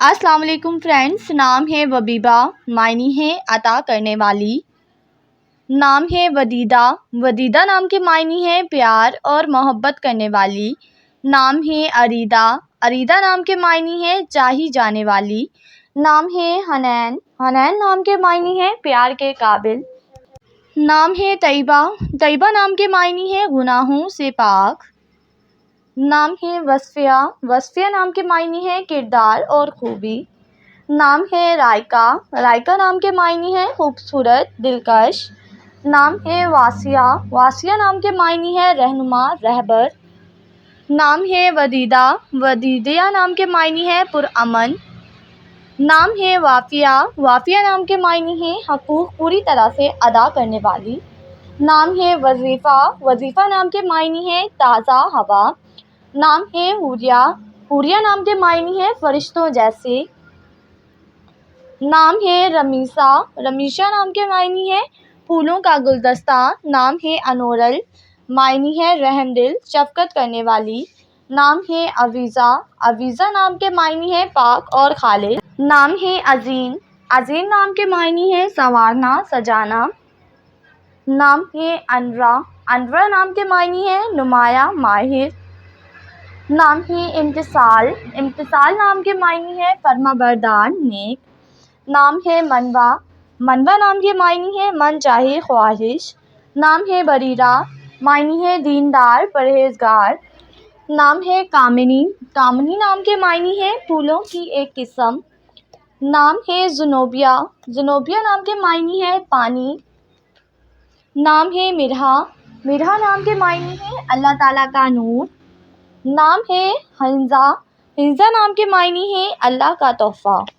السلام علیکم فرینڈس، نام ہے وبیبہ، معنی ہے عطا کرنے والی۔ نام ہے ودیدہ، ودیدہ نام کے معنی ہے پیار اور محبت کرنے والی۔ نام ہے اریدہ، اریدہ نام کے معنی ہے چاہی جانے والی۔ نام ہے حنین، حنین نام کے معنی ہے پیار کے قابل۔ نام ہے طیبہ، طیبہ نام کے معنی ہے گناہوں سے پاک۔ نام ہے وصفیہ، وصفیہ نام کے معنی ہے کردار اور خوبی۔ نام ہے رائقہ، رائقہ نام کے معنی ہے خوبصورت، دلکش۔ نام ہے واسیہ، واسیہ نام کے معنی ہے رہنما، رہبر۔ نام ہے ودیدہ، ودیدہ نام کے معنی ہے پرامن۔ نام ہے وافیہ، وافیہ نام کے معنی ہے حقوق پوری طرح سے ادا کرنے والی۔ نام ہے وظیفہ، وظیفہ نام کے معنی ہے تازہ ہوا۔ نام ہے حوریہ، حوریہ نام کے معنی ہے فرشتوں جیسے۔ نام ہے رمیسہ، رمیشہ نام کے معنی ہے پھولوں کا گلدستہ۔ نام ہے انورل، معنی ہے رحم دل، شفقت کرنے والی۔ نام ہے عویزہ، عویزہ نام کے معنی ہے پاک اور خالص۔ نام ہے عظیم، عظیم نام کے معنی ہے سنوارنا، سجانا۔ نام ہے انورا، انورا نام کے معنی ہے نمایاں، ماہر۔ نام ہے امتثال، امتثال نام کے معنی ہے فرما بردار، نیک۔ نام ہے منوہ، منوہ نام کے معنی ہے من چاہے خواہش۔ نام ہے بریرہ، معنی ہے دیندار، پرہیزگار۔ نام ہے کامنی، کامنی نام کے معنی ہے پھولوں کی ایک قسم۔ نام ہے زنوبیہ، زنوبیہ نام کے معنی ہے پانی۔ نام ہے مرحا، مرحا نام کے معنی ہے اللہ تعالیٰ کا نور۔ نام ہے حنظہ، حنظہ نام کے معنی ہے اللہ کا تحفہ۔